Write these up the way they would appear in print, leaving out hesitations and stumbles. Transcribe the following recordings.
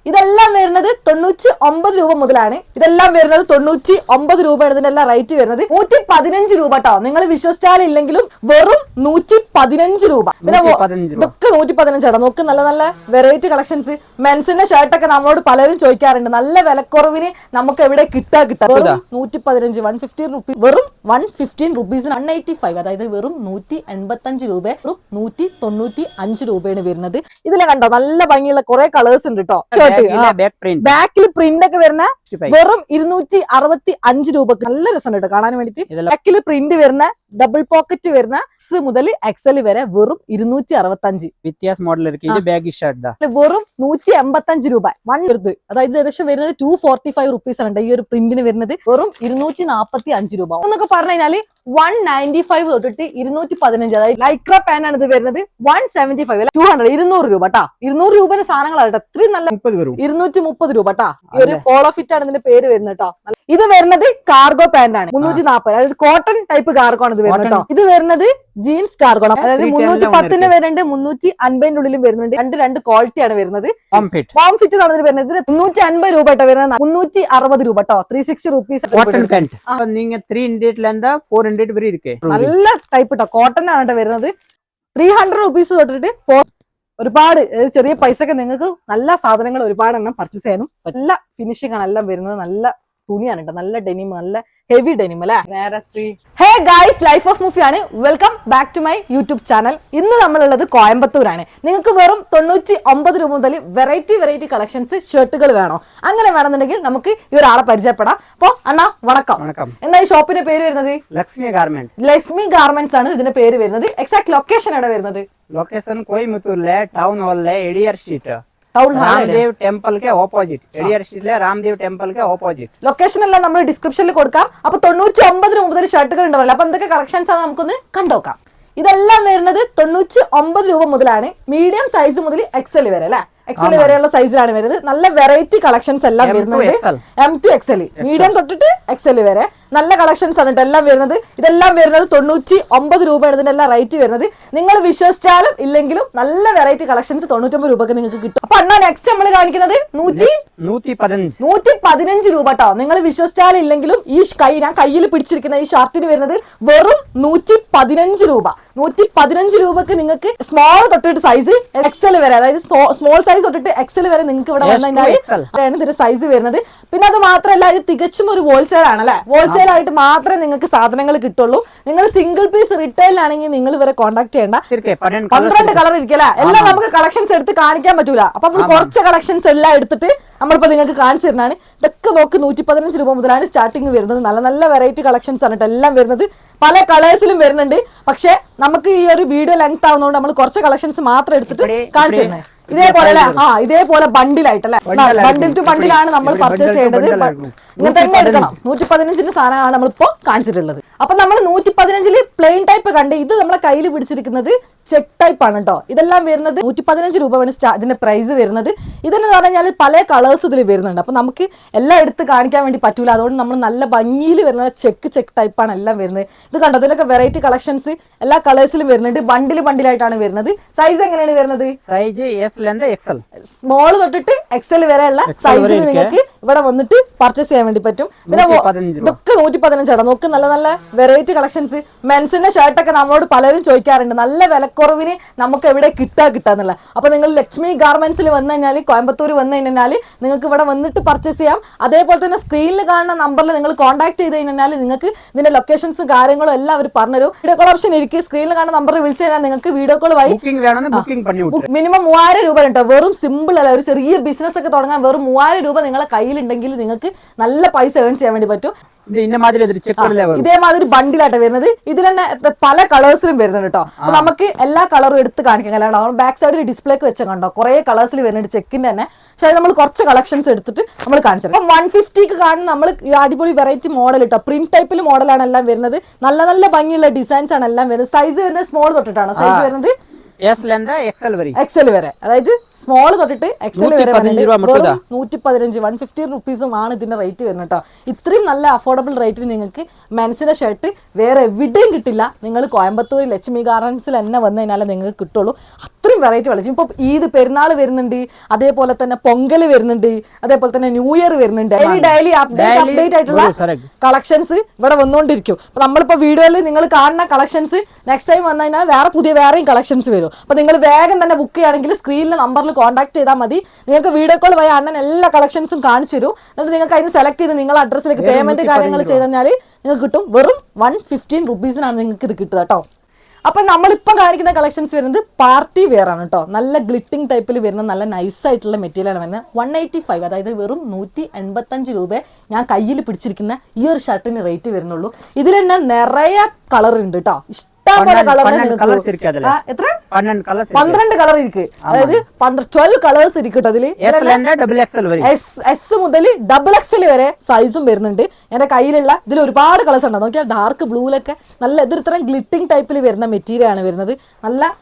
ഇതെല്ലാം വരുന്നത് 99 രൂപ മുതലാണ്. ഇതെല്ലാം വരുന്നത് 99 രൂപയാണ് ഇതിന്റെ എല്ലാം റേറ്റ് വരുന്നത്. 115 രൂപ കേട്ടോ. നിങ്ങൾ വിശ്വസിച്ചാലില്ലെങ്കിലും വെറും 115 രൂപ. പിന്നെ ഇതൊക്കെ 115 ആണ്. നോക്ക്, നല്ല നല്ല വെറൈറ്റി കളക്ഷൻസ്. മെൻസിന്റെ ഷർട്ടൊക്കെ നമ്മളോട് പലരും ചോദിക്കാറുണ്ട്. നല്ല വിലക്കുറവിന് നമുക്ക് എവിടെ കിട്ടാ വെറും 115, 115 റുപ്പീസ്, വെറും 115 റുപ്പീസിന് 185, അതായത് വെറും 185 രൂപ, 195 രൂപയാണ് വരുന്നത്. ഇതിലെ കണ്ടോ നല്ല ഭംഗിയുള്ള കുറെ കളേഴ്സ് ഉണ്ട് കേട്ടോ. ബാക്കിൽ പ്രിന്റ് ഒക്കെ വരുന്ന വെറും 265 രൂപക്ക് നല്ല രസം കേട്ടോ കാണാൻ വേണ്ടിട്ട്. ബാക്കിൽ പ്രിന്റ് വരുന്ന ഡബിൾ പോക്കറ്റ് വരുന്ന എക്സ് മുതൽ എക്സൽ വരെ വെറും 265. വ്യത്യാസ മോഡൽ വെറും 185 രൂപ. അതായത് ഏകദേശം വരുന്നത് 245 റുപ്പീസ് ആണ് ഈ ഒരു പ്രിന്റിന് വരുന്നത്. വെറും 245 രൂപ എന്നൊക്കെ പറഞ്ഞു കഴിഞ്ഞാല് 195 തൊട്ടിട്ട് 215. അതായത് ലൈക്ര പാൻ ആണ് ഇത് വരുന്നത്. 175 200 200 രൂപ കേട്ടാ. 200 രൂപയുടെ സാധനങ്ങളാണ് കേട്ടോ. ഇത്രയും നല്ല 230 രൂപ കേട്ടാ. ഈ ഒരു പോളോ ഫിറ്റ് ആണ് ഇതിന്റെ പേര് വരുന്നത് കേട്ടോ. ഇത് വരുന്നത് കാർഗോ പാന്റ് ആണ്. 340, അതായത് കോട്ടൺ ടൈപ്പ് കാർഗോ ആണ് ഇത് വരുന്നത് കേട്ടോ. ഇത് വരുന്നത് ജീൻസ് കാർഗോ, അതായത് 310 വരുന്നുണ്ട്, 350 ഉള്ളിലും വരുന്നുണ്ട്. രണ്ട് ക്വാളിറ്റി ആണ് വരുന്നത്. ഹോം ഫിറ്റ് ആണ് ഇതിന് വരുന്നത്. 350 രൂപ കേട്ടോ വരുന്നത്. 360 രൂപ കേട്ടോ. 360 റുപ്പീസ്. നല്ല ടൈപ്പ് കേട്ടോ. കോട്ടൺ ആണ് കേട്ടോ വരുന്നത്. 300 റുപ്പീസ് തൊട്ടിട്ട് ഒരുപാട് ചെറിയ പൈസക്ക് നിങ്ങൾക്ക് നല്ല സാധനങ്ങൾ ഒരുപാട് എണ്ണം പർച്ചേസ് ചെയ്യാനും നല്ല ഫിനിഷിംഗ് ആണ് എല്ലാം വരുന്നത്. നല്ല തുണിയാണ് കേട്ടോ. നല്ല ഡെനിം, നല്ല ഹെവി ഡെനിം അല്ലെ. ഹേ ഗൈസ്, ലൈഫ് ഓഫ് മൂഫി ആണ്. Welcome back to my YouTube channel. ഇന്ന് നമ്മളുള്ളത് കോയമ്പത്തൂരാണ്. നിങ്ങൾക്ക് വെറും 99 രൂപ മുതൽ വെറൈറ്റി കളക്ഷൻസ് ഷർട്ടുകൾ വേണോ? അങ്ങനെ വേണമെന്നുണ്ടെങ്കിൽ നമുക്ക് ഈ ഒരാളെ പരിചയപ്പെടാം. അപ്പൊ അണ്ണാ വണക്കം. എന്താ ഈ ഷോപ്പിന്റെ പേര് വരുന്നത്? ലക്ഷ്മി ഗാർമെന്റ്സ് ആണ് ഇതിന്റെ പേര് വരുന്നത്. എക്സാക്ട് ലൊക്കേഷൻ എവിടെ വരുന്നത്? ലൊക്കേഷൻ കോയമ്പത്തൂരിലെ ടൗൺ ഹാളിലെ എഡിയർ സ്ട്രീറ്റ്, രാംദേവ് ടെമ്പിൾ के ഓപ്പോസിറ്റ്. എഡിയർ സ്ട്രീറ്റിലെ രാംദേവ് ടെമ്പിൾ के ഓപ്പോസിറ്റ്. ലൊക്കേഷൻ എല്ലാം നമ്മൾ ഡിസ്ക്രിപ്ഷനിൽ കൊടുക്കാം. അപ്പൊ 99 രൂപ മുതൽ ഷർട്ടുകൾ ഉണ്ടാവില്ല. അപ്പൊ എന്തൊക്കെ കളക്ഷൻസ് ആണ് നമുക്കൊന്ന് കണ്ടോക്കാം. ഇതെല്ലാം വരുന്നത് 99 രൂപ മുതലാണ്. മീഡിയം സൈസ് മുതൽ എക്സൽ വരെ അല്ലെ. എക്സൽ വരെയുള്ള സൈസിലാണ് വരുന്നത്. നല്ല വെറൈറ്റി കളക്ഷൻസ് എല്ലാം വരുന്നുണ്ട്. M to XL, മീഡിയം തൊട്ടിട്ട് എക്സൽ വരെ നല്ല കളക്ഷൻസ് ആണ് എല്ലാം വരുന്നത്. ഇതെല്ലാം വരുന്നത് 99 രൂപയാണ് ഇതിന്റെ എല്ലാം റേറ്റ് വരുന്നത്. നിങ്ങൾ വിശ്വസിച്ചാലും ഇല്ലെങ്കിലും നല്ല വെറൈറ്റി കളക്ഷൻസ് 99 രൂപക്ക് നിങ്ങൾക്ക് കിട്ടും. അപ്പൊ അണ്ണാ നെക്സ്റ്റ് നമ്മൾ കാണിക്കുന്നത് 115 രൂപ കേട്ടോ. നിങ്ങൾ വിശ്വസിച്ചാലും ഇല്ലെങ്കിലും ഈ ഞാൻ കയ്യിൽ പിടിച്ചിരിക്കുന്ന ഈ ഷർട്ടിന് വരുന്നത് വെറും 115 രൂപ. 115 രൂപക്ക് നിങ്ങൾക്ക് സ്മോൾ തൊട്ടിട്ട് സൈസ് എക്സൽ വരെ, അതായത് സ്മോൾ സൈസ് തൊട്ടിട്ട് എക്സൽ വരെ നിങ്ങൾക്ക് ഇവിടെ വന്നു കഴിഞ്ഞാൽ ഇതിന്റെ സൈസ് വരുന്നത്. പിന്നെ അത് മാത്രമല്ല, ഇത് തികച്ചും ഒരു ഹോൾസെയിൽ ആണ് അല്ലെ. ഹോൾസെയിൽ ആയിട്ട് മാത്രമേ നിങ്ങൾക്ക് സാധനങ്ങൾ കിട്ടുള്ളൂ. നിങ്ങൾ സിംഗിൾ പീസ് റിറ്റെയിൽ ആണെങ്കിൽ നിങ്ങൾ ഇവരെ കോൺടാക്ട് ചെയ്യേണ്ട. 12 കളർ ഇരിക്കല. എല്ലാം നമുക്ക് കളക്ഷൻസ് എടുത്ത് കാണിക്കാൻ പറ്റൂല. അപ്പൊ നമ്മൾ കുറച്ച് കളക്ഷൻസ് എല്ലാം എടുത്തിട്ട് നമ്മളിപ്പോ നിങ്ങൾക്ക് കാണിച്ചു തരുന്നതാണ്. ഇതൊക്കെ നോക്ക്, 115 രൂപ മുതലാണ് സ്റ്റാർട്ടിങ് വരുന്നത്. നല്ല നല്ല വെറൈറ്റി കളക്ഷൻസ് ആണ് എല്ലാം വരുന്നത്. പല കളേഴ്സിലും വരുന്നുണ്ട്. പക്ഷെ നമുക്ക് ഈ ഒരു വീഡിയോ ലെങ്ത് ആവുന്നതുകൊണ്ട് നമ്മൾ കുറച്ച് കളക്ഷൻസ് മാത്രം എടുത്തിട്ട് കാണിച്ചു തരുന്നത്. ഇതേപോലെ ഇതേപോലെ ബണ്ടിലായിട്ടല്ലേ, ബണ്ടിൽ ടു ബണ്ടിലാണ് നമ്മൾ പർച്ചേസ് ചെയ്യേണ്ടത്. ഇങ്ങനെ തന്നെ എടുക്കണം. 115ന്റെ സാധനമാണ് നമ്മളിപ്പോ കാണിച്ചിട്ടുള്ളത്. അപ്പൊ നമ്മൾ 115 പ്ലെയിൻ ടൈപ്പ് കണ്ട് ഇത് നമ്മളെ കയ്യിൽ പിടിച്ചിരിക്കുന്നത് ചെക്ക് ടൈപ്പ് ആണ് കേട്ടോ. ഇതെല്ലാം വരുന്നത് 115 രൂപയാണ് ഇതിന്റെ പ്രൈസ് വരുന്നത്. ഇതെന്ന് പറഞ്ഞാൽ പല കളേഴ്സ് ഇതിൽ വരുന്നുണ്ട്. അപ്പൊ നമുക്ക് എല്ലാം എടുത്ത് കാണിക്കാൻ വേണ്ടി പറ്റൂല. അതുകൊണ്ട് നമ്മൾ നല്ല ഭംഗിയിൽ വരുന്ന ചെക്ക് ടൈപ്പ് ആണ് എല്ലാം വരുന്നത്. ഇത് കണ്ടോ, ഇതിലൊക്കെ വെറൈറ്റി കളക്ഷൻസ് എല്ലാ കളേഴ്സിലും വരുന്നുണ്ട്. ബണ്ടിലായിട്ടാണ് വരുന്നത്. സൈസ് എങ്ങനെയാണ് വരുന്നത്? സൈസ് സ്മോൾ തൊട്ടിട്ട് എക്സൽ വരെയുള്ള സൈസിൽ നിങ്ങൾക്ക് ഇവിടെ വന്നിട്ട് പർച്ചേസ് ചെയ്യാൻ വേണ്ടി പറ്റും. പിന്നെ ഇതൊക്കെ 115 ആണ്. നോക്ക്, നല്ല നല്ല വെറൈറ്റി കളക്ഷൻസ്. മെൻസിന്റെ ഷർട്ടൊക്കെ നമ്മളോട് പലരും ചോദിക്കാറുണ്ട്. നല്ല വിലക്കുറവിന് നമുക്ക് എവിടെ കിട്ടാന്നുള്ള. അപ്പൊ നിങ്ങൾ ലക്ഷ്മി ഗാർമെന്റ്സിൽ വന്നു കഴിഞ്ഞാൽ, കോയമ്പത്തൂർ വന്നു കഴിഞ്ഞാൽ നിങ്ങൾക്ക് ഇവിടെ വന്നിട്ട് പർച്ചേസ് ചെയ്യാം. അതേപോലെ തന്നെ സ്ക്രീനിൽ കാണുന്ന നമ്പറിൽ നിങ്ങൾ കോൺടാക്ട് ചെയ്ത് കഴിഞ്ഞാൽ നിങ്ങൾക്ക് ഇതിന്റെ ലൊക്കേഷൻസും കാര്യങ്ങളും എല്ലാം അവർ പറഞ്ഞുതരും. വീഡിയോ കോൾ ഓപ്ഷൻ ഇരിക്കും. സ്ക്രീനിൽ കാണുന്ന നമ്പറിൽ വിളിച്ചു കഴിഞ്ഞാൽ നിങ്ങൾക്ക് വീഡിയോ കോൾ വഴി മിനിമം 3000 രൂപ കേട്ടോ. വെറും സിമ്പിൾ അല്ല, ഒരു ചെറിയ ബിസിനസ് ഒക്കെ തുടങ്ങാൻ വെറും 3000 രൂപ നിങ്ങളെ കയ്യിലുണ്ടെങ്കിൽ നിങ്ങൾക്ക് നല്ല പൈസ ഏൺ ചെയ്യാൻ വേണ്ടി പറ്റും. ഇതേമാതിരി ബണ്ടിലായിട്ട് വരുന്നത്. ഇതിൽ തന്നെ പല കളേഴ്സിലും വരുന്നുണ്ട് കേട്ടോ. അപ്പൊ നമുക്ക് എല്ലാ കളറും എടുത്ത് കാണിക്കാൻ കഴിയണം. ബാക്ക് സൈഡിൽ ഡിസ്പ്ലേക്ക് വെച്ച കണ്ടോ, കുറെ കളേഴ്സിൽ വരുന്നുണ്ട് ചെക്കിന്റെ തന്നെ. പക്ഷെ നമ്മൾ കുറച്ച് കളക്ഷൻസ് എടുത്തിട്ട് നമ്മൾ കാണിച്ചത്. അപ്പം 150ക്ക് കാണുന്ന നമ്മൾ അടിപൊളി വെറൈറ്റി മോഡൽ കേട്ടോ. പ്രിന്റ് ടൈപ്പിൽ മോഡലാണ് എല്ലാം വരുന്നത്. നല്ല നല്ല ഭംഗിയുള്ള ഡിസൈൻസ് ആണ് എല്ലാം വരുന്നത്. സൈസ് വരുന്നത് സ്മോൾ തൊട്ടിട്ടാണ് സൈസ് വരുന്നത്. എസ് ലെന്ത് എക്സൽ വരെ എക്സൽ വരെ, അതായത് സ്മോൾ തൊട്ടിട്ട് എക്സൽ വരെ 115 രൂപ മുട്ടതാ. 115 150 റുപ്പീസും ആണ് ഇതിന്റെ റേറ്റ് വരുന്നത് കേട്ടോ. ഇത്രയും നല്ല അഫോർഡബിൾ റേറ്റിന് നിങ്ങൾക്ക് മെൻസിന്റെ ഷർട്ട് വേറെ എവിടെയും കിട്ടില്ല. നിങ്ങൾ കോയമ്പത്തൂർ ലക്ഷ്മി ഗാർഡൻസിൽ തന്നെ വന്നു കഴിഞ്ഞാൽ നിങ്ങൾക്ക് കിട്ടുള്ളൂ. അത്രയും വെറൈറ്റി വിളിച്ചു. ഇപ്പൊ ഈദ് പെരുന്നാൾ വരുന്നുണ്ട്, അതേപോലെ തന്നെ പൊങ്കൽ വരുന്നുണ്ട്, അതേപോലെ തന്നെ ന്യൂ ഇയർ വരുന്നുണ്ട്. ഡെയിലി അപ്ഡേറ്റ് ആയിട്ടുള്ള കളക്ഷൻസ് ഇവിടെ വന്നുകൊണ്ടിരിക്കും. അപ്പൊ നമ്മളിപ്പോ വീഡിയോയിൽ നിങ്ങൾ കാണുന്ന കളക്ഷൻസ് നെക്സ്റ്റ് ടൈം വന്നു കഴിഞ്ഞാൽ വേറെയും കളക്ഷൻസ് വരും. അപ്പൊ നിങ്ങൾ വേഗം തന്നെ ബുക്ക് ചെയ്യുകയാണെങ്കിൽ സ്ക്രീനിലെ നമ്പറിൽ കോൺടാക്ട് ചെയ്താൽ മതി. നിങ്ങൾക്ക് വീഡിയോ കോൾ വഴി അണ്ണൻ എല്ലാ കളക്ഷൻസും കാണിച്ചു തരും. എന്നിട്ട് നിങ്ങൾക്ക് അതിന് സെലക്ട് ചെയ്ത് നിങ്ങളുടെ അഡ്രസ്സിലേക്ക് പേയ്മെന്റ് കാര്യങ്ങൾ ചെയ്ത് കഴിഞ്ഞാൽ നിങ്ങൾക്ക് കിട്ടും. വെറും 115 റുപ്പീസിനാണ് നിങ്ങൾക്ക് ഇത് കിട്ടുക കേട്ടോ. അപ്പൊ നമ്മളിപ്പം കാണിക്കുന്ന കളക്ഷൻസ് വരുന്നത് പാർട്ടി വെയർ ആണ് കേട്ടോ. നല്ല ഗ്ലിറ്റിംഗ് ടൈപ്പിൽ വരുന്ന നല്ല നൈസ് ആയിട്ടുള്ള മെറ്റീരിയൽ ആണ് വരുന്നത്. 185, അതായത് വെറും 185 രൂപ ഞാൻ കയ്യിൽ പിടിച്ചിരിക്കുന്ന ഈ ഒരു ഷർട്ടിന് റേറ്റ് വരുന്നുള്ളൂ. ഇതിൽ തന്നെ നിറയെ കളർ ഉണ്ട് കേട്ടോ. ഇഷ്ടംപോലെ കളർ. എത്ര? 12 കളർ ഇരിക്കും. അതായത് 12 കളേഴ്സ് ഇരിക്കട്ടോ അതില്. എസ് മുതൽ ഡബിൾ എക്സൽ വരെ സൈസും വരുന്നുണ്ട്. എന്റെ കയ്യിലുള്ള ഇതിൽ ഒരുപാട് കളേഴ്സ് ഉണ്ട്. നോക്കിയാൽ ഡാർക്ക് ബ്ലൂലൊക്കെ നല്ല ഇത് ഇത്രയും ഗ്ലിറ്റിംഗ് ടൈപ്പിൽ വരുന്ന മെറ്റീരിയൽ ആണ് വരുന്നത്.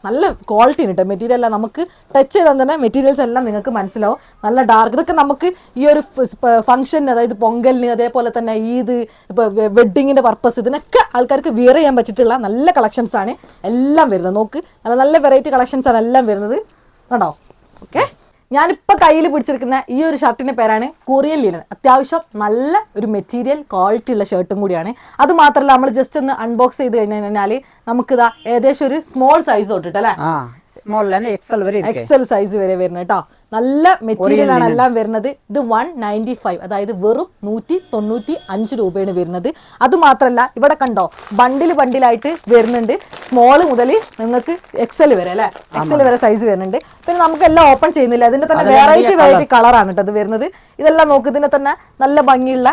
നല്ല ക്വാളിറ്റി ഉണ്ട് മെറ്റീരിയൽ എല്ലാം. നമുക്ക് ടച്ച് ചെയ്താൽ തന്നെ മെറ്റീരിയൽസ് എല്ലാം നിങ്ങൾക്ക് മനസ്സിലാവും. നല്ല ഡാർക്ക്. ഇതൊക്കെ നമുക്ക് ഈ ഒരു ഫംഗ്ഷൻ, അതായത് പൊങ്കലിന്, അതേപോലെ തന്നെ ഈദ്, ഇപ്പൊ വെഡിങ്ങിന്റെ പർപ്പസ്, ഇതിനൊക്കെ ആൾക്കാർക്ക് വിയർ ചെയ്യാൻ പറ്റിയിട്ടുള്ള നല്ല കളക്ഷൻസ് ആണ് എല്ലാം വരുന്നത്. നോക്ക്, നല്ല വെറൈറ്റി കളക്ഷൻസ് ആണ് എല്ലാം വരുന്നത് കണ്ടോ. ഓക്കെ, ഞാനിപ്പോൾ കയ്യിൽ പിടിച്ചിരിക്കുന്ന ഈ ഒരു ഷർട്ടിന്റെ പേരാണ് കൊറിയൻ ലിനൻ. അത്യാവശ്യം നല്ല ഒരു മെറ്റീരിയൽ ക്വാളിറ്റി ഉള്ള ഷർട്ടും കൂടിയാണ്. അത് മാത്രമല്ല, നമ്മൾ ജസ്റ്റ് ഒന്ന് അൺബോക്സ് ചെയ്ത് കഴിഞ്ഞാൽ നമുക്കിതാ ഏകദേശം ഒരു സ്മോൾ സൈസ് തൊട്ടിട്ട് അല്ലേ, എക്സൽ സൈസ് വരെ വരുന്നത് കേട്ടോ. നല്ല മെറ്റീരിയൽ ആണ് എല്ലാം വരുന്നത്. ഇത് 195, അതായത് വെറും 195 രൂപയാണ് വരുന്നത്. അത് മാത്രമല്ല, ഇവിടെ കണ്ടോ ബണ്ടിലായിട്ട് വരുന്നുണ്ട്. സ്മോള് മുതൽ നിങ്ങൾക്ക് എക്സൽ വരെ അല്ലെ, എക്സൽ വരെ സൈസ് വരുന്നുണ്ട്. പിന്നെ നമുക്ക് എല്ലാം ഓപ്പൺ ചെയ്യുന്നില്ല. അതിന്റെ തന്നെ വെറൈറ്റി കളറാണ് കേട്ടോ അത് വരുന്നത്. ഇതെല്ലാം നോക്ക്, ഇതിന്റെ തന്നെ നല്ല ഭംഗിയുള്ള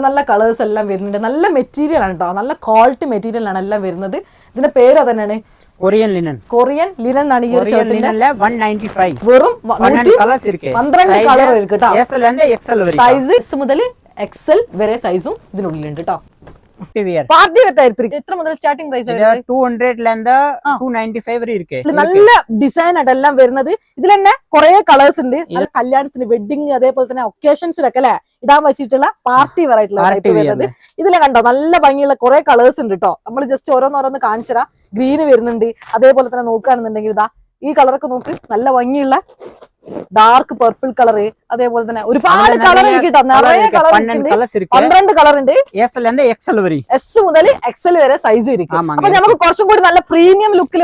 നല്ല കളേഴ്സ് എല്ലാം വരുന്നുണ്ട്. നല്ല മെറ്റീരിയൽ ആണ് കേട്ടോ, നല്ല ക്വാളിറ്റി മെറ്റീരിയൽ ആണ് എല്ലാം വരുന്നത്. ഇതിന്റെ പേര് അതന്നെയാണ് കൊറിയൻ ലിനൻ ആണ്. ഈ ഒരു ഷർട്ടിന്റെ 195 വെറും 12 കളർ കേട്ടോ. സൈസ് മുതൽ എക്സൽ വരെ സൈസും ഇതിനുള്ളിലുണ്ട് കേട്ടോ. പാർട്ടി എത്ര മുതൽ സ്റ്റാർട്ടിംഗ് പ്രൈസ്? 200 വരെ ഇരിക്കേ. നല്ല ഡിസൈൻ ആയിട്ട് എല്ലാം വരുന്നത്. ഇതിൽ തന്നെ കുറെ കളേഴ്സ് ഉണ്ട്. കല്യാണത്തിന്, വെഡിങ്, അതേപോലെ തന്നെ ഒക്കേഷൻസിലൊക്കെ അല്ലെ ഇടാൻ വെച്ചിട്ടുള്ള പാർട്ടി വെയർ ആയിട്ടുള്ള ടൈപ്പ് വരുന്നത്. ഇതിലെ കണ്ടോ നല്ല ഭംഗിയുള്ള കുറെ കളേഴ്സ് ഉണ്ട് കേട്ടോ. നമ്മൾ ജസ്റ്റ് ഓരോന്നോരോന്ന് കാണിച്ചതാ. ഗ്രീന് വരുന്നുണ്ട്. അതേപോലെ തന്നെ നോക്കുകയാണെന്നുണ്ടെങ്കിൽ ഇതാ ഈ കളറൊക്കെ നോക്ക്, നല്ല ഭംഗിയുള്ള ഡാർക്ക് പർപ്പിൾ കളറ്, അതേപോലെ തന്നെ ഒരുപാട് കളർ കിട്ടോ. നിറയെ കളർ, 12 കളർ ഉണ്ട്. എസ് മുതൽ എക്സൽ വരെ സൈസ് ഇരിക്കും. അപ്പൊ നമുക്ക് കുറച്ചും കൂടി നല്ല പ്രീമിയം ലുക്കിൽ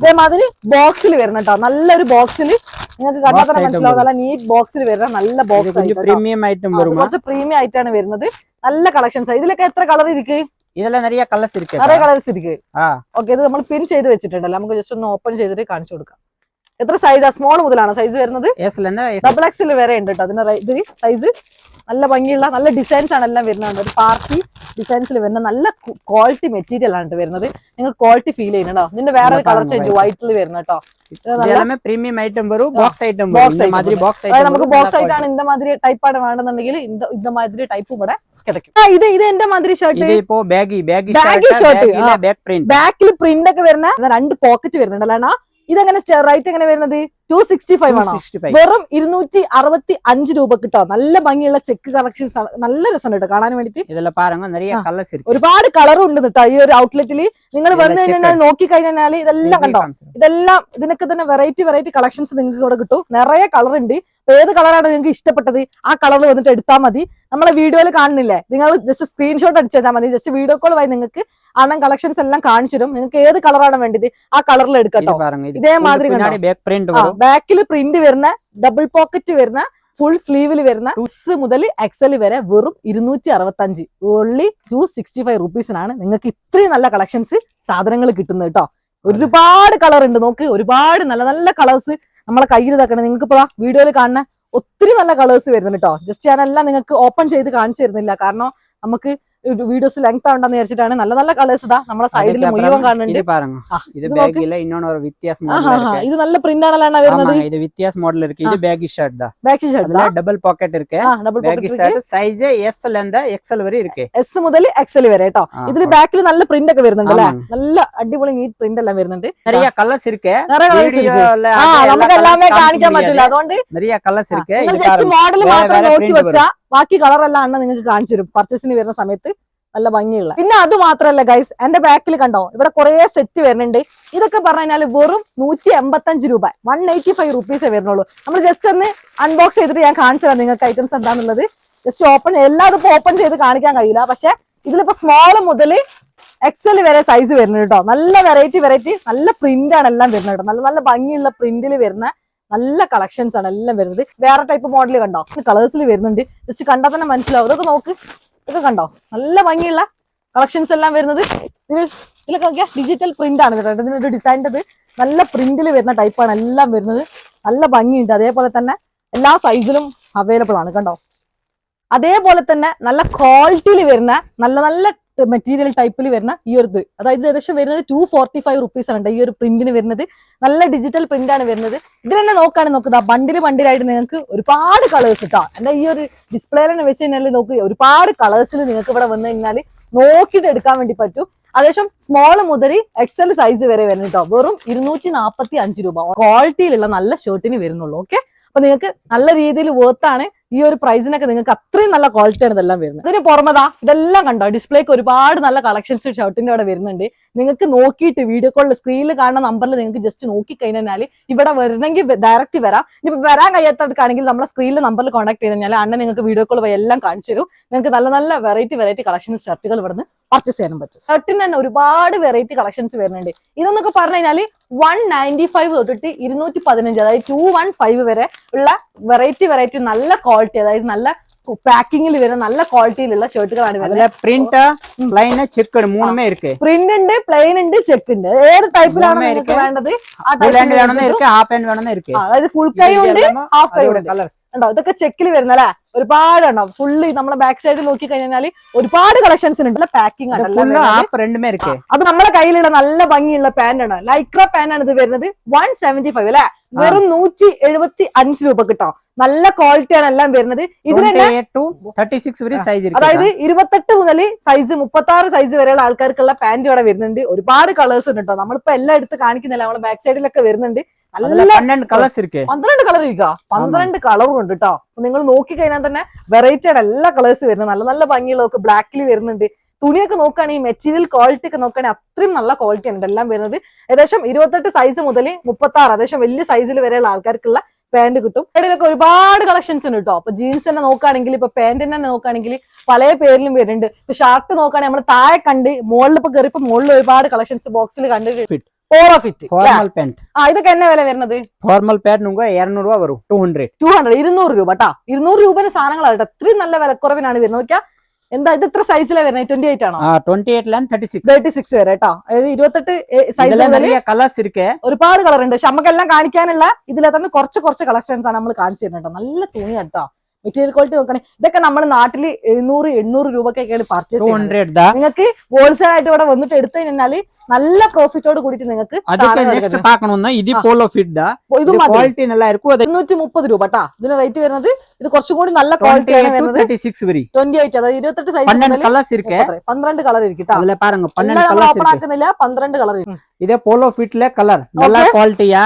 ഇതേമാതിരി ബോക്സിൽ വരുന്ന കേട്ടോ. നല്ലൊരു ബോക്സിൽ നിങ്ങൾക്ക് കണ്ടാൽ തന്നെ മനസ്സിലാവും. നല്ല നീറ്റ് ബോക്സിൽ വരുന്ന നല്ല ബോക്സ് കുറച്ച് പ്രീമിയം ആയിട്ടാണ് വരുന്നത്. നല്ല കളക്ഷൻസ്. ഇതിലൊക്കെ എത്ര കളർ ഇരിക്കും? നിറയെ കളേഴ്സ് ഇരിക്കും. ഓക്കെ, ഇത് നമ്മൾ പിൻ ചെയ്ത് വെച്ചിട്ടുണ്ടല്ലോ. നമുക്ക് ജസ്റ്റ് ഒന്ന് ഓപ്പൺ ചെയ്തിട്ട് കാണിച്ചു കൊടുക്കാം. എത്ര സൈസാ? സ്മോൾ മുതലാണ് സൈസ് വരുന്നത്. ഡബിൾ എക്സിൽ വരെ ഉണ്ട് കേട്ടോ അതിന്റെ ഇത് സൈസ്. നല്ല ഭംഗിയുള്ള നല്ല ഡിസൈൻസ് ആണ് എല്ലാം വരുന്നത്. ഒരു പാർട്ടി ഡിസൈൻസിൽ വരുന്ന നല്ല ക്വാളിറ്റി മെറ്റീരിയൽ ആണ് വരുന്നത്. നിങ്ങൾക്ക് ക്വാളിറ്റി ഫീൽ ചെയ്യുന്നുണ്ടോ? ഇതിന്റെ വേറെ കളർ ചേഞ്ച് വൈറ്റിൽ വരുന്ന കേട്ടോ. പ്രീമിയം ഐറ്റം ബോക്സ് നമുക്ക് ബോക്സ് ആയിട്ടാണ് இந்த மாதிரி ടൈപ്പ് ആണ് വേണമെന്നുണ്ടെങ്കിൽ இந்த மாதிரி ടൈപ്പ് ഇവിടെ കിടക്കും. ഇത് എന്റെ മാതിരി ഷർട്ട്, ബാക്കിൽ പ്രിന്റ് ഒക്കെ വരുന്ന 2 പോക്കറ്റ് വരുന്നുണ്ടല്ലോ. ഇതെങ്ങനെ റേറ്റ് എങ്ങനെ വരുന്നത്? 265 ആണോ? വെറും 265 രൂപ കിട്ടാം. നല്ല ഭംഗിയുള്ള ചെക്ക് കളക്ഷൻസ് ആണ്. നല്ല രസമുണ്ട് കേട്ടോ കാണാൻ വേണ്ടിട്ട്. ഒരുപാട് കളറും ഉണ്ട് കേട്ടോ ഈ ഒരു ഔട്ട്ലെറ്റിൽ. നിങ്ങൾ വന്നു കഴിഞ്ഞാൽ നോക്കി കഴിഞ്ഞാൽ ഇതെല്ലാം കണ്ടോ, ഇതെല്ലാം ഇതിനൊക്കെ തന്നെ വെറൈറ്റി കളക്ഷൻസ് നിങ്ങൾക്ക് ഇവിടെ കിട്ടും. നിറയെ കളർ ഉണ്ട്. ഏത് കളറാണ് നിങ്ങൾക്ക് ഇഷ്ടപ്പെട്ടത് ആ കളറിൽ വന്നിട്ട് എടുത്താൽ മതി. നമ്മളെ വീഡിയോയിൽ കാണുന്നില്ലേ, നിങ്ങൾ ജസ്റ്റ് സ്ക്രീൻഷോട്ട് അടിച്ചാൽ മതി. ജസ്റ്റ് വീഡിയോ കോൾ വഴി നിങ്ങൾക്ക് അണ്ണൻ കളക്ഷൻസ് എല്ലാം കാണിച്ചു തരും. നിങ്ങൾക്ക് ഏത് കളറാണ് വേണ്ടത് ആ കളറിൽ എടുക്കട്ടോ. ഇതേമാതിരി ബാക്കിൽ പ്രിന്റ് വരുന്ന, ഡബിൾ പോക്കറ്റ് വരുന്ന, ഫുൾ സ്ലീവിൽ വരുന്ന എസ് മുതൽ എക്സൽ വരെ വെറും 265, ഓൺലി 265 റുപ്പീസിനാണ് നിങ്ങൾക്ക് ഇത്രയും നല്ല കളക്ഷൻസ് സാധനങ്ങൾ കിട്ടുന്നത് കേട്ടോ. ഒരുപാട് കളർ ഉണ്ട് നോക്ക്, ഒരുപാട് നല്ല കളേഴ്സ് നമ്മളെ കയ്യിൽ ഇതാക്കണം. നിങ്ങൾക്ക് ഇപ്പൊ വീഡിയോയിൽ കാണുന്ന ഒത്തിരി നല്ല കളേഴ്സ് വരുന്നുണ്ട് കേട്ടോ. ജസ്റ്റ് ഞാനെല്ലാം നിങ്ങൾക്ക് ഓപ്പൺ ചെയ്ത് കാണിച്ചു തരുന്നില്ല, കാരണം നമുക്ക് വീഡിയോസ് ലെങ്ത് ആവണ്ടെന്ന് വിചാരിച്ചിട്ടാണ്. നല്ല നല്ല കളേഴ്സ് ഇതാ നമ്മളെ സൈഡിൽ മുഴുവൻ കാണുന്നുണ്ട്. ഇത് നല്ല പ്രിന്റ് ആണല്ലോ വരുന്നത്. இது வித்தியாச மாடல் இருக்கு. இது பேகி ஷர்ட் தான். பேகி ஷர்ட் தான். டபுள் பாக்கெட் இருக்கு. Double baggy shirt size S ல இருந்து XL வரை இருக்கு. S മുതൽ XL വരെ ട്ടോ. ഇതില് ബാക്കിൽ നല്ല പ്രിന്റ് ഒക്കെ വരുന്നുണ്ട് അല്ലേ? നല്ല അടിപൊളി നീറ്റ് പ്രിന്റ് എല്ലാം വരുന്നുണ്ട്. நிறைய கலர்ஸ் இருக்கு. വീഡിയോയില് നമുക്ക് എല്ലാമേ കാണിക്കാൻ പറ്റില്ല. അതുകൊണ്ട് நிறைய കലർസ് இருக்கு. നിങ്ങൾ ജസ്റ്റ് മോഡൽ മാത്രം നോക്കി വെക്കുക. ബാക്കി കളർ എല്ലാം അണ്ണ നിങ്ങൾക്ക് കാണിച്ചു തരും പർച്ചേസിന് വരുന്ന സമയത്ത്. നല്ല ഭംഗിയുള്ള. പിന്നെ അത് മാത്രല്ല ഗൈസ്, എന്റെ ബാക്കിൽ കണ്ടോ ഇവിടെ കുറെ സെറ്റ് വരുന്നുണ്ട്. ഇതൊക്കെ പറഞ്ഞാൽ വെറും 185 രൂപ, 185 റുപ്പീസേ വരുന്നുള്ളൂ. നമ്മൾ ജസ്റ്റ് ഒന്ന് അൺബോക്സ് ചെയ്തിട്ട് ഞാൻ കാണിച്ചു തരാം നിങ്ങൾക്ക് ഐറ്റംസ് എന്താണെന്നുള്ളത്. ജസ്റ്റ് ഓപ്പൺ, എല്ലാതും ഇപ്പൊ ഓപ്പൺ ചെയ്ത് കാണിക്കാൻ കഴിയില്ല. പക്ഷെ ഇതിലിപ്പോ സ്മോൾ മുതൽ XL വരെ സൈസ് വരുന്നുണ്ട് കേട്ടോ. നല്ല വെറൈറ്റി നല്ല പ്രിന്റ് ആണ് എല്ലാം വരുന്നത് കേട്ടോ. നല്ല നല്ല ഭംഗിയുള്ള പ്രിന്റിൽ വരുന്ന നല്ല കളക്ഷൻസ് ആണ് എല്ലാം വരുന്നത്. വേറെ ടൈപ്പ് മോഡൽ കണ്ടോ, കളേഴ്സിൽ വരുന്നുണ്ട്. ജസ്റ്റ് കണ്ടാൽ തന്നെ മനസ്സിലാവും. ഇതൊക്കെ നോക്ക്, ഇതൊക്കെ കണ്ടോ നല്ല ഭംഗിയുള്ള കളക്ഷൻസ് എല്ലാം വരുന്നത്. ഇതിലൊക്കെ നോക്കിയാൽ ഡിജിറ്റൽ പ്രിന്റ് ആണ് കേട്ടോ. ഇതിനൊരു ഡിസൈൻ്റെ നല്ല പ്രിന്റിൽ വരുന്ന ടൈപ്പാണ് എല്ലാം വരുന്നത്. നല്ല ഭംഗിയുണ്ട്. അതേപോലെ തന്നെ എല്ലാ സൈസിലും അവൈലബിൾ ആണ് കണ്ടോ. അതേപോലെ തന്നെ നല്ല ക്വാളിറ്റിയിൽ വരുന്ന നല്ല നല്ല മെറ്റീരിയൽ ടൈപ്പിൽ വരുന്ന ഈ ഒരു ഇത്, അതായത് ഏകദേശം വരുന്നത് 245 റുപ്പീസ് ആണ് ഈ ഒരു പ്രിന്റിന് വരുന്നത്. നല്ല ഡിജിറ്റൽ പ്രിന്റ് ആണ് വരുന്നത്. ഇതിൽ തന്നെ നോക്കുകയാണെങ്കിൽ നോക്കുക ബണ്ടിലായിട്ട് നിങ്ങൾക്ക് ഒരുപാട് കളേഴ്സ് കിട്ടാം. എന്റെ ഈ ഒരു ഡിസ്പ്ലേയിൽ തന്നെ വെച്ച് കഴിഞ്ഞാൽ നോക്ക് ഒരുപാട് കളേഴ്സിൽ നിങ്ങൾക്ക് ഇവിടെ വന്നു കഴിഞ്ഞാൽ നോക്കിയിട്ട് എടുക്കാൻ വേണ്ടി പറ്റും. ഏകദേശം സ്മോൾ മുതൽ XL സൈസ് വരെ വരുന്നത് കേട്ടോ. വെറും 245 രൂപ ക്വാളിറ്റിയിലുള്ള നല്ല ഷർട്ടിന് വരുന്നുള്ളൂ. ഓക്കെ, അപ്പൊ നിങ്ങൾക്ക് നല്ല രീതിയിൽ വേർത്താണ്. ഈ ഒരു പ്രൈസിനൊക്കെ നിങ്ങൾക്ക് അത്രയും നല്ല ക്വാളിറ്റിയാണ് ഇതെല്ലാം വരുന്നത്. ഇതിന് പുറമതാ ഇതെല്ലാം കണ്ടോ ഡിസ്പ്ലേക്ക് ഒരുപാട് നല്ല കളക്ഷൻസ് ഷർട്ടിന്റെ അവിടെ വരുന്നുണ്ട്. നിങ്ങൾക്ക് നോക്കിയിട്ട് വീഡിയോ കോളിൽ സ്ക്രീനിൽ കാണുന്ന നമ്പറിൽ നിങ്ങൾക്ക് ജസ്റ്റ് നോക്കി കഴിഞ്ഞാൽ ഇവിടെ വരണമെങ്കിൽ ഡയറക്റ്റ് വരാം. ഇനിയിപ്പോൾ വരാൻ കഴിയാത്തവർക്കാണെങ്കിൽ നമ്മുടെ സ്ക്രീനിൽ നമ്പറിൽ കോൺടാക്ട് ചെയ്ത് കഴിഞ്ഞാൽ അണ്ണൻ നിങ്ങൾക്ക് വീഡിയോ കോൾ വഴി എല്ലാം കാണിച്ചു തരും. നിങ്ങൾക്ക് നല്ല നല്ല വെറൈറ്റി കളക്ഷൻസ് ഷർട്ടുകൾ ഇവിടുന്ന് പർച്ചേസ് ചെയ്യാനും പറ്റും. ഷർട്ടിന് തന്നെ ഒരുപാട് വെറൈറ്റി കളക്ഷൻസ് വരുന്നുണ്ട്. ഇതെന്നൊക്കെ പറഞ്ഞു കഴിഞ്ഞാൽ 195 തൊട്ടിട്ട് 215, അതായത് 215 വരെ ഉള്ള വെറൈറ്റി നല്ല ക്വാളിറ്റി, അതായത് നല്ല പാക്കിങ്ങിൽ വരുന്ന നല്ല ക്വാളിറ്റിയിലുള്ള ഷർട്ടുകളാണ് വരുന്നത്. പ്രിന്റ് പ്ലെയിൻ ചെക്ക് മൂന്നുമേ ഇருக்கு. പ്രിന്റ് ഉണ്ട്, പ്ലെയിൻ ഉണ്ട്, ചെക്ക് ഉണ്ട്. ഏത് ടൈപ്പിലാണ് നിങ്ങൾക്ക് വേണ്ടത് ആ ടൈപ്പ്. അതായത് ഫുൾ കൈ ഉണ്ട്, ഹാഫ് കൈ ഉണ്ട്. ഉണ്ടോ ഇതൊക്കെ ചെക്കിൽ വരുന്ന അല്ലെ ഒരുപാട് ഉണ്ടാവും. ഫുള്ളി നമ്മളെ ബാക്ക് സൈഡിൽ നോക്കി കഴിഞ്ഞാൽ ഒരുപാട് കളക്ഷൻസ് ഉണ്ട്. പാക്കിംഗ് ആണ്. അത് നമ്മുടെ കയ്യിലുള്ള നല്ല ഭംഗിയുള്ള പാന്റ് ആണ്. ലൈക്ര പാന്റ് ആണ് ഇത് വരുന്നത്. 175 അല്ലെ, വെറും 175 രൂപ കിട്ടോ. നല്ല ക്വാളിറ്റി ആണ് എല്ലാം വരുന്നത്. ഇതിന് അതായത് 28 മുതൽ സൈസ് 36 സൈസ് വരെയുള്ള ആൾക്കാർക്കുള്ള പാന്റ് ഇവിടെ വരുന്നുണ്ട്. ഒരുപാട് കളേഴ്സ് ഉണ്ട് കേട്ടോ. നമ്മളിപ്പോ എല്ലാം എടുത്ത് കാണിക്കുന്നില്ല, നമ്മളെ ബാക്ക് സൈഡിലൊക്കെ വരുന്നുണ്ട്. നല്ല 12 കളർ ഇരിക്കുക, 12 കളറും ഉണ്ട് കേട്ടോ. നിങ്ങൾ നോക്കി കഴിഞ്ഞാൽ തന്നെ വെറൈറ്റി ആണ് എല്ലാ കളേഴ്സ് വരുന്നത്. നല്ല നല്ല ഭംഗിയുള്ളതൊക്കെ ബ്ലാക്കിൽ വരുന്നുണ്ട്. തുണിയൊക്കെ നോക്കുകയാണെങ്കിൽ മെറ്റീരിയൽ ക്വാളിറ്റി ഒക്കെ നോക്കുകയാണെങ്കിൽ അത്രയും നല്ല ക്വാളിറ്റി ആണ് എല്ലാം വരുന്നത്. ഏകദേശം 28 സൈസ് മുതൽ 36 ഏകദേശം വലിയ സൈസിൽ വരെയുള്ള ആൾക്കാർക്കുള്ള പാന്റ് കിട്ടും. ഇടയിലൊക്കെ ഒരുപാട് കളക്ഷൻസ് ഉണ്ട് കേട്ടോ. അപ്പൊ ജീൻസ് തന്നെ നോക്കുകയാണെങ്കിൽ ഇപ്പൊ പാന്റിന് തന്നെ നോക്കുകയാണെങ്കിൽ പല പേരിലും വരുന്നുണ്ട്. ഇപ്പൊ ഷർട്ട് നോക്കുകയാണെങ്കിൽ നമ്മൾ താഴെ കണ്ട് മുകളിൽ ഇപ്പൊ കയറിയപ്പോ മുകളിൽ ഒരുപാട് കളക്ഷൻസ് ബോക്സിൽ കണ്ട് പോളോ ഫിറ്റ് ഫോർമൽ പാന്റ്. ഇതൊക്കെ എന്നെ വില വരുന്നത്? ഫോർമൽ പാന്റ് 200 രൂപ വരും. 200 200 രൂപ കേട്ടോ. 200 രൂപയുടെ സാധനങ്ങളാണ് കേട്ടോ. അത്രയും നല്ല വിലക്കുറവിനാണ് വരുന്നത്. നോക്കിയാ എന്താ ഇത് ഇത്ര സൈസിലാണ് വരുന്നത്? 28 ആണോ? 36 വരെ കേട്ടോ. അതായത് 28 സൈസ് ഒരുപാട് കളർ ഉണ്ട്. പക്ഷെ നമുക്കെല്ലാം കാണിക്കാനുള്ള ഇതിലെ തന്നെ കുറച്ച് കളക്ഷൻസ് ആണ് നമ്മൾ കാണിച്ചു തരുന്നത് കേട്ടോ. നല്ല തുണി കേട്ടോ. മെറ്റീരിയൽ ക്വാളിറ്റി നോക്കണേ. ഇതൊക്കെ നമ്മുടെ നാട്ടില് 700-800 രൂപയ്ക്കൊക്കെയാണ് പർച്ചേസ് ചെയ്യുന്നത്. നിങ്ങൾക്ക് ഹോൾസെയിൽ ആയിട്ട് ഇവിടെ വന്നിട്ട് എടുത്തു കഴിഞ്ഞാൽ നല്ല പ്രോഫിറ്റോട് കൂടിയിട്ട് നിങ്ങൾക്ക് 230 രൂപ കേട്ടോ. ഇതിന് റേറ്റ് വരുന്നത്. ഇത് കുറച്ചും കൂടി നല്ല ക്വാളിറ്റി ആണ് വരുന്നത്. 28 അതായത് 28 സൈസ് 12 കളർ ഇരിക്കും കേട്ടോ. ഓപ്പൺ ആക്കുന്നില്ല, 12 കളർ ഇരിക്കും. இதே போலோ ஃபிட்ல கலர் நல்ல குவாலிட்டியா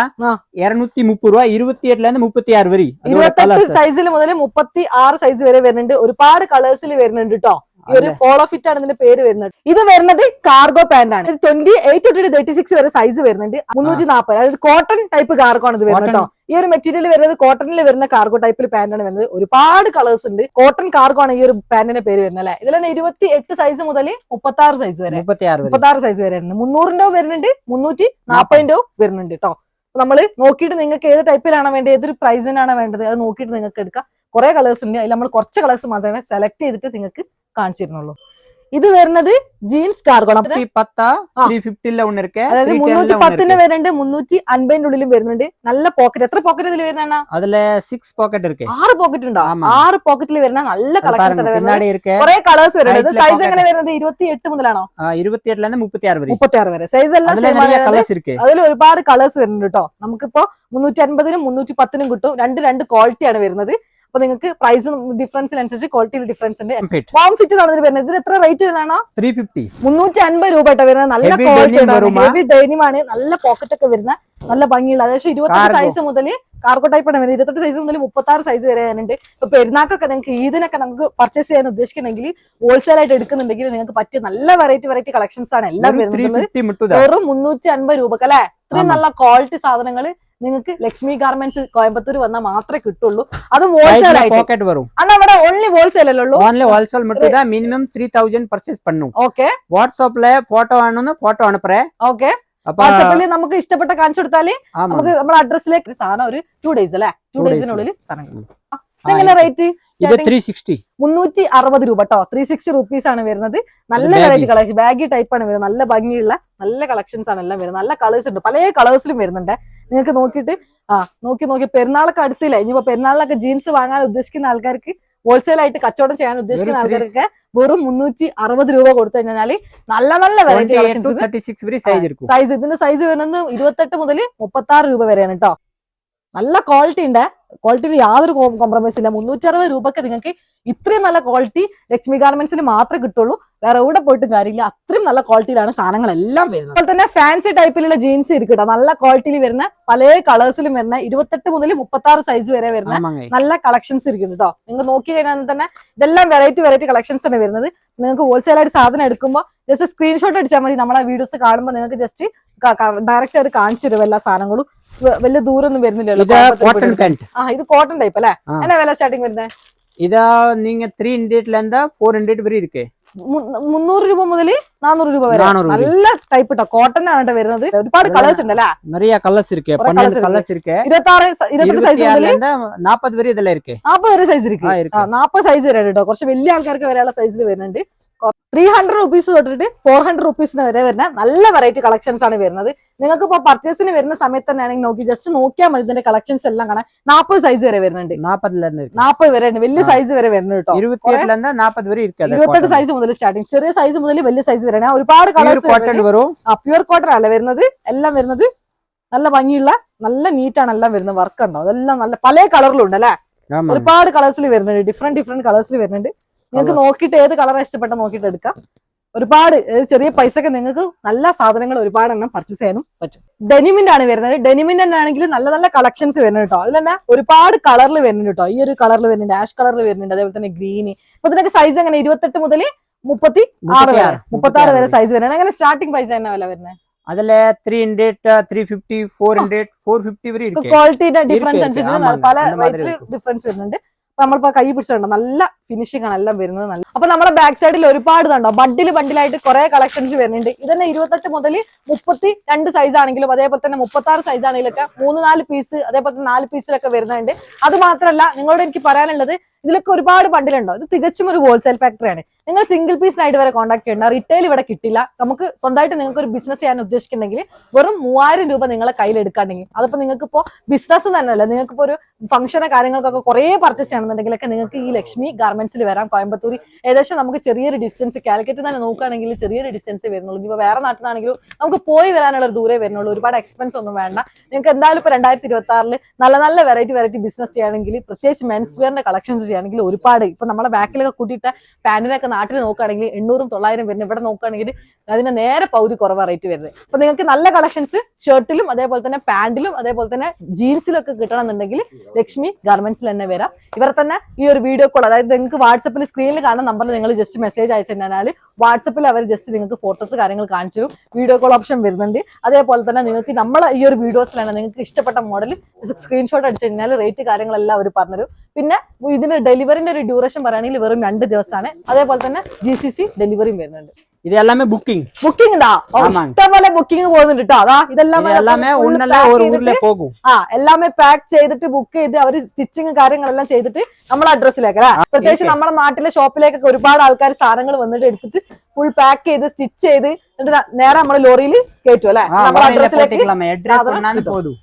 230 രൂപ 28 36 വരെ 28 സൈസിൽ മുതൽ 36 സൈസ് വരെ വരുന്നുണ്ട്. ഒരുപാട് കളേഴ്സിൽ വരുന്നുണ്ട് കേട്ടോ. ഈ ഒരു പോളോ ഫിറ്റ് ആണ് ഇതിന്റെ പേര് വരുന്നത്. ഇത് വരുന്നത് കാർഗോ പാന്റ് ആണ്. 28 തൊട്ട് 36 വരെ സൈസ് വരുന്നുണ്ട്. 340 അതായത് കോട്ടൺ ടൈപ്പ് കാർഗോ ആണ് ഇത് വരുന്നത് കേട്ടോ. ഈ ഒരു മെറ്റീരിയൽ വരുന്നത് കോട്ടണിൽ വരുന്ന കാർഗോ ടൈപ്പിൽ പാന്റ് ആണ് വരുന്നത്. ഒരുപാട് കളേഴ്സ് ഉണ്ട്. കോട്ടൺ കാർഗോ ആണ് ഈ ഒരു പാന്റിന്റെ പേര് വരുന്നത് അല്ലെ. ഇതിൽ തന്നെ 28 സൈസ് മുതൽ 36 സൈസ് വരെ 36 സൈസ് വരെ വരുന്നുണ്ട്. 300 വരുന്നുണ്ട്, 340 വരുന്നുണ്ട് കേട്ടോ. നമ്മൾ നോക്കിയിട്ട് നിങ്ങൾക്ക് ഏത് ടൈപ്പിലാണ് വേണ്ടത്, ഏതൊരു പ്രൈസിനാണ് വേണ്ടത് അത് നോക്കിയിട്ട് നിങ്ങൾക്ക് എടുക്കാം. കുറെ കളേഴ്സ് ഉണ്ട്. അതിൽ നമ്മൾ കുറച്ച് കളേഴ്സ് മാത്രമേ സെലക്ട് ചെയ്തിട്ട് നിങ്ങൾക്ക് കാണിച്ചിരുന്നുള്ളൂ. ഇത് വരുന്നത് ജീൻസ് കാർഗോ 350 ஒன்னு இருக்கு, അതായത് 310 വരുന്നുണ്ട്, 350 ഉള്ളിലും വരുന്നുണ്ട്. നല്ല പോക്കറ്റ്. എത്ര പോക്കറ്റ് ഇതിൽ വരുന്ന? அதுல 6 பாக்கெட் இருக்கு. 6 പോക്കറ്റ് ഉണ്ടോ? 6 പോക്കറ്റിൽ വരുന്ന നല്ല കളക്ഷൻസ് ആണ് വരുന്നത്. பின்னாடி இருக்கு. കുറെ കളേഴ്സ് വരുന്നുണ്ട്. സൈസ് എങ്ങനെ വരുന്നത്? 28 മുതലാണോ? 28 ல இருந்து 36 വരെ. 36 വരെ സൈസ് എല്ലാം அதுல நிறைய கலர்ஸ் இருக்கு. അതിൽ ഒരുപാട് കളേഴ്സ് വരുന്നുണ്ട് കേട്ടോ. നമുക്കിപ്പോ 350നും 310നും കിട്ടും. രണ്ട് ക്വാളിറ്റിയാണ് വരുന്നത്. അപ്പൊ നിങ്ങൾക്ക് പ്രൈസ് ഡിഫറൻസിനനുസരിച്ച് ക്വാളിറ്റിയിൽ ഡിഫറൻസ് ഉണ്ട്. ഫോം ഫിറ്റ് ആണ് വരുന്നത്. ഇതിന് എത്ര റേറ്റ് വരുന്നതാണോ? 350. 350 രൂപ കേട്ടോ വരുന്നത്. നല്ല ക്വാളിറ്റി ഹെവി ഡെനിം ആണ്. നല്ല പോക്കറ്റ് ഒക്കെ വരുന്ന നല്ല ഭംഗിയുള്ള ഏകദേശം 28 സൈസ് മുതൽ കാർഗോ ടൈപ്പ് ആണ് വരുന്നത്. 28 സൈസ് മുതൽ 36 സൈസ് വരെ വരുന്നുണ്ട്. ഇപ്പൊ പെരുന്നാക്കൊക്കെ നിങ്ങൾക്ക് ഈദിനൊക്കെ നമുക്ക് പർച്ചേസ് ചെയ്യാൻ ഉദ്ദേശിക്കുന്നെങ്കിൽ ഹോൾസെയിൽ ആയിട്ട് എടുക്കുന്നുണ്ടെങ്കിൽ നിങ്ങൾക്ക് പറ്റിയ നല്ല വെറൈറ്റി കളക്ഷൻസ് ആണ് എല്ലാം വരുന്നത്. വെറും 350 രൂപക്ക് അല്ലെ. ഇത്രയും നല്ല ക്വാളിറ്റി സാധനങ്ങൾ നിങ്ങൾക്ക് ലക്ഷ്മി ഗാർമെന്റ്സ് കോയമ്പത്തൂർ വന്നാൽ മാത്രമേ കിട്ടുള്ളൂ. അതും ഹോൾസെയിൽ ആയിട്ട്. അന്ന് അവിടെ ഓൺലി ഹോൾസെയിൽ അല്ലേ ഉള്ളൂ? ഓൺലി ഹോൾസെയിൽ மட்டும் മിനിമം 3000 പർച്ചേസ് பண்ணும். ഓക്കെ. വാട്സ്ആപ്പിലെ ഫോട്ടോ വേണമെന്ന് ഫോട്ടോ അனுப்புறேன். ഓക്കെ. വാട്സ്ആപ്പിൽ നമുക്ക് ഇഷ്ടപ്പെട്ട കാണിച്ചു കൊടുത്താല് നമുക്ക് നമ്മുടെ അഡ്രസ്സിലേക്ക് സാധനം ഒരു 2 ഡേയ്സ് അല്ലെ, 2 ഡേയ്സിനുള്ളിൽ സാധനം. എങ്ങനെ റേറ്റ്? 360 രൂപ കേട്ടോ. 360 റുപ്പീസ് ആണ് വരുന്നത്. നല്ല വെറൈറ്റി കളക്ഷൻ, ബാഗി ടൈപ്പ് ആണ് വരുന്നത്. നല്ല ഭംഗിയുള്ള നല്ല കളക്ഷൻസ് ആണ് എല്ലാം വരുന്നത്. നല്ല കളേഴ്സ് ഉണ്ട്, പല കളേഴ്സിലും വരുന്നുണ്ട്. നിങ്ങൾക്ക് നോക്കിയിട്ട് നോക്കി പെരുന്നാളൊക്കെ അടുത്തില്ല. ഇനിയിപ്പോ പെരുന്നാളിലൊക്കെ ജീൻസ് വാങ്ങാൻ ഉദ്ദേശിക്കുന്ന ആൾക്കാർക്ക്, ഹോൾസെയിൽ ആയിട്ട് കച്ചവടം ചെയ്യാൻ ഉദ്ദേശിക്കുന്ന ആൾക്കാർക്ക് വെറും 360 രൂപ കൊടുത്തു കഴിഞ്ഞാൽ നല്ല നല്ല വെറൈറ്റി കളക്ഷൻസ്. സൈസ് ഇതിന്റെ സൈസ് വരുന്നത് 28 മുതൽ 36 രൂപ വരെയാണ് കേട്ടോ. നല്ല ക്വാളിറ്റി ഉണ്ട്. ക്വാളിറ്റിയിൽ യാതൊരു കോംപ്രമൈസ് ഇല്ല. 360 രൂപക്ക് നിങ്ങൾക്ക് ഇത്രയും നല്ല ക്വാളിറ്റി ലക്ഷ്മി ഗാർമെന്റ്സിൽ മാത്രമേ കിട്ടുള്ളൂ. വേറെ എവിടെ പോയിട്ടും കാര്യമില്ല. അത്രയും നല്ല ക്വാളിറ്റിയിലാണ് സാധനങ്ങളെല്ലാം വരുന്നത്. അതുപോലെ തന്നെ ഫാൻസി ടൈപ്പിലുള്ള ജീൻസ് ഇരിക്കട്ടോ. നല്ല ക്വാളിറ്റിയിൽ വരുന്ന പല കളേഴ്സിലും വരുന്ന 28 മുതൽ 36 സൈസ് വരെ വരുന്ന നല്ല കളക്ഷൻസ് ഇരിക്കുന്നു കേട്ടോ. നിങ്ങൾ നോക്കി കഴിഞ്ഞാൽ തന്നെ ഇതെല്ലാം വെറൈറ്റി കളക്ഷൻസ് ആണ് വരുന്നത്. നിങ്ങൾക്ക് ഹോൾസെയിൽ ആയിട്ട് സാധനം എടുക്കുമ്പോൾ ജസ്റ്റ് സ്ക്രീൻഷോട്ട് അടിച്ചാൽ മതി. നമ്മളെ വീഡിയോസ് കാണുമ്പോൾ നിങ്ങൾക്ക് ജസ്റ്റ് ഡയറക്റ്റ് ആയിട്ട് കാണിച്ചു തരും എല്ലാ സാധനങ്ങളും. വലിയ ദൂരൊന്നും വരുന്നില്ലല്ലോ. ഇത് കോട്ടൺ ടൈപ്പ് അല്ലെ. എന്നാ വില സ്റ്റാർട്ടിങ് വരുന്നത്? ഇതാ നീங்க 300 400 വരെ ഇരിക്കേ. 300 രൂപ മുതൽ 400 രൂപ വരെ നല്ല ടൈപ്പ് കേട്ടോ. കോട്ടൺ ആണ് വരുന്നത്. ഒരുപാട് കളേഴ്സ് ഉണ്ട് അല്ലേ? நிறைய கலர்ஸ் இருக்கு. 12 கலர்ஸ் இருக்கு. 26 സൈസ് മുതൽ 40 വരെ ഇതെല്ലാം ഇരിക്കേ. 40 വരെ സൈസ് ഇരിക്കും. 40 സൈസ് വരെ കേട്ടോ. കുറച്ച് വലിയ ആൾക്കാർക്ക് വരെയുള്ള സൈസിൽ വരുന്നുണ്ട്. 300 റുപ്പീസ് തൊട്ടിട്ട് 400 റുപ്പീസിന് വരെ വരുന്ന നല്ല വെറൈറ്റി കളക്ഷൻസ് ആണ് വരുന്നത്. നിങ്ങൾക്ക് ഇപ്പൊ പർച്ചേസിന് വരുന്ന സമയത്ത് തന്നെ ആണെങ്കിൽ ജസ്റ്റ് നോക്കിയാൽ മതി. ഇതിന്റെ കളക്ഷൻസ് എല്ലാം കാണാൻ 40 സൈസ് വരെ വരുന്നുണ്ട്. 40 വരെ ഉണ്ട്. വലിയ സൈസ് വരെ വരുന്നുണ്ട് കേട്ടോ. 28 സൈസ് മുതൽ സ്റ്റാർട്ടിങ്. ചെറിയ സൈസ് മുതൽ വലിയ സൈസ് വരെ ഒരുപാട് കളേഴ്സ്. പ്യൂർ കോട്ടൺ അല്ല വരുന്നത്. എല്ലാം വരുന്നത് നല്ല ഭംഗിയുള്ള നല്ല നീറ്റാണ് എല്ലാം വരുന്നത്. വർക്ക് ഉണ്ടോ? അതെല്ലാം നല്ല പല കളറിലും ഉണ്ട് അല്ലെ. ഒരുപാട് കളേഴ്സിൽ വരുന്നുണ്ട്. ഡിഫറെന്റ് കളേഴ്സിൽ വരുന്നുണ്ട്. നിങ്ങൾക്ക് നോക്കിയിട്ട് ഏത് കളറാണ് ഇഷ്ടപ്പെട്ട നോക്കിയിട്ട് എടുക്കാം. ഒരുപാട് ചെറിയ പൈസക്ക് നിങ്ങൾക്ക് നല്ല സാധനങ്ങൾ ഒരുപാട് എണ്ണം പർച്ചേസ് ചെയ്യാനും പറ്റും. ഡെനിമിന്റെ ആണ് വരുന്നത്. ഡെനിമിന്റെ തന്നെ ആണെങ്കിൽ നല്ല നല്ല കളക്ഷൻസ് വരുന്നുണ്ട് കേട്ടോ. അതിൽ തന്നെ ഒരുപാട് കളറിൽ വരുന്നുണ്ട് കേട്ടോ. ഈ ഒരു കളറിൽ വരുന്നുണ്ട്, ആഷ് കളറിൽ വരുന്നുണ്ട്, അതേപോലെ തന്നെ ഗ്രീന്. അപ്പൊ ഇതിനൊക്കെ സൈസ് എങ്ങനെ? 28 മുതൽ 36 വരെ സൈസ് വരുന്നത്. അങ്ങനെ സ്റ്റാർട്ടിംഗ് പ്രൈസ് തന്നെ വില വരുന്നത്? അതിലെ 300 350 400 450 വരെ ക്വാളിറ്റിയുടെ ഡിഫറൻസ് അനുസരിച്ച് പല റേറ്റിൽ ഡിഫറൻസ് വരുന്നുണ്ട്. നമ്മളിപ്പോ കൈ പിടിച്ചിട്ടുണ്ടോ നല്ല ഫിനിഷിംഗ് ആണ് എല്ലാം വരുന്നത്. നല്ല അപ്പൊ നമ്മുടെ ബാക്ക് സൈഡിൽ ഒരുപാട് കണ്ടോ ബണ്ടിലായിട്ട് കുറെ കളക്ഷൻസ് വരുന്നുണ്ട്. ഇതന്നെ 28 മുതൽ 32 സൈസ് ആണെങ്കിലും അതേപോലെ തന്നെ 36 സൈസ് ആണെങ്കിലൊക്കെ 3-4 പീസ് അതേപോലെ തന്നെ 4 പീസിലൊക്കെ വരുന്നുണ്ട്. അത് മാത്രമല്ല നിങ്ങളോട് എനിക്ക് പറയാനുള്ളത് ഇതിലൊക്കെ ഒരുപാട് ബണ്ടിലുണ്ടോ. ഇത് തികച്ചും ഒരു ഹോൾസെയിൽ ഫാക്ടറിയാണ്. നിങ്ങൾ സിംഗിൾ പീസിനായിട്ട് വരെ കോൺടാക്ട് ചെയ്യേണ്ട. റിറ്റെയിൽ ഇവിടെ കിട്ടില്ല. നമുക്ക് സ്വന്തമായിട്ട് നിങ്ങൾക്ക് ഒരു ബിസിനസ് ചെയ്യാൻ ഉദ്ദേശിക്കുന്നുണ്ടെങ്കിൽ വെറും 3000 രൂപ നിങ്ങളെ കയ്യിൽ എടുക്കാണ്ടെങ്കിൽ അതിപ്പോ നിങ്ങൾക്ക് ഇപ്പോ ബിസിനസ് തന്നെയല്ല, നിങ്ങൾക്ക് ഇപ്പോ ഒരു ഫംഗ്ഷനോ കാര്യങ്ങൾക്കൊക്കെ കുറെ പർച്ചേസ് ചെയ്യണമെന്നുണ്ടെങ്കിലൊക്കെ നിങ്ങൾക്ക് ഈ ലക്ഷ്മി ഗാർമെന്റ്സിൽ വരാം. കോയമ്പത്തൂർ ഏകദേശം നമുക്ക് ചെറിയൊരു ഡിസ്റ്റൻസ്, കാലിക്കറ്റ് തന്നെ നോക്കുകയാണെങ്കിൽ ചെറിയൊരു ഡിസ്റ്റൻസ് വരുന്നുള്ളൂ. ഇപ്പൊ വേറെ നാട്ടിലാണെങ്കിലും നമുക്ക് പോയി വരാനുള്ള ഒരു ദൂരേ വരുന്നുള്ളൂ. ഒരുപാട് എക്സ്പെൻസ് ഒന്നും വേണ്ട. നിങ്ങൾക്ക് എന്തായാലും ഇപ്പൊ 2026 നല്ല നല്ല വെറൈറ്റി ബിസിനസ് ചെയ്യുകയാണെങ്കിൽ, പ്രത്യേകിച്ച് മെൻസ് വെയറിന്റെ കളക്ഷൻസ് ചെയ്യുകയാണെങ്കിൽ ഒരുപാട് ഇപ്പൊ നമ്മളെ ബാക്കിലൊക്കെ കൂട്ടിയിട്ട് പാന്റിനൊക്കെ നാട്ടിൽ നോക്കുകയാണെങ്കിൽ 800-900 വരുന്നത്. ഇവിടെ നോക്കുകയാണെങ്കിൽ അതിന് നേരെ പകുതി കുറവ് റേറ്റ് വരുന്നത്. അപ്പൊ നിങ്ങൾക്ക് നല്ല കളക്ഷൻസ് ഷർട്ടിലും അതേപോലെ തന്നെ പാന്റിലും അതേപോലെ തന്നെ ജീൻസിലും ഒക്കെ കിട്ടണമെന്നുണ്ടെങ്കിൽ ലക്ഷ്മി ഗാർമെന്റ്സിൽ തന്നെ വരാം. ഇവർ തന്നെ ഈ ഒരു വീഡിയോ കോൾ, അതായത് നിങ്ങൾക്ക് വാട്സപ്പിൽ സ്ക്രീനിൽ കാണുന്ന നമ്പറിൽ നിങ്ങൾ ജസ്റ്റ് മെസ്സേജ് അയച്ചു കഴിഞ്ഞാൽ വാട്സപ്പിൽ അവർ ജസ്റ്റ് നിങ്ങൾക്ക് ഫോട്ടോസ് കാര്യങ്ങൾ കാണിച്ചു തരും. വീഡിയോ കോൾ ഓപ്ഷൻ വരുന്നുണ്ട്. അതേപോലെ തന്നെ നിങ്ങൾക്ക് നമ്മളെ ഈ ഒരു വീഡിയോസിലാണ് നിങ്ങൾക്ക് ഇഷ്ടപ്പെട്ട മോഡൽ സ്ക്രീൻഷോട്ട് അടിച്ചു കഴിഞ്ഞാൽ റേറ്റ് കാര്യങ്ങളെല്ലാം അവർ പറഞ്ഞുതരും. പിന്നെ ഇതിന്റെ ഡെലിവറിന്റെ ഒരു ഡ്യൂറേഷൻ പറയുകയാണെങ്കിൽ വെറും 2 ദിവസമാണ്. അതേപോലെ തന്നെ GCC ഡെലിവറിയും വരുന്നുണ്ട്. இது எல்லாமே புக்கிங் ബുക്കിംഗ് ഇഷ്ടംപോലെ ബുക്കിംഗ് പോകുന്നുണ്ട് കേട്ടോ. അതാ ഇതെല്ലാം எல்லாமே ஒண்ணுல ஒரு ஊர்ல போகும். എല്ലാമേ പാക്ക് ചെയ്തിട്ട് ബുക്ക് ചെയ്ത് അവര് സ്റ്റിച്ചിങ് കാര്യങ്ങളെല്ലാം ചെയ്തിട്ട് നമ്മളെ അഡ്രസ്സിലേക്ക് അല്ലെ. പ്രത്യേകിച്ച് നമ്മുടെ നാട്ടിലെ ഷോപ്പിലേക്കൊക്കെ ഒരുപാട് ആൾക്കാർ സാധനങ്ങൾ വന്നിട്ട് എടുത്തിട്ട് ഫുൾ പാക്ക് ചെയ്ത് സ്റ്റിച്ച് ചെയ്ത് എന്നിട്ട് നേരെ നമ്മള് ലോറിയിൽ കയറ്റും അല്ലെ. നമ്മുടെ അഡ്രസ്സിലേക്ക് அட்ரஸ் சொன்னாலும் போதும்.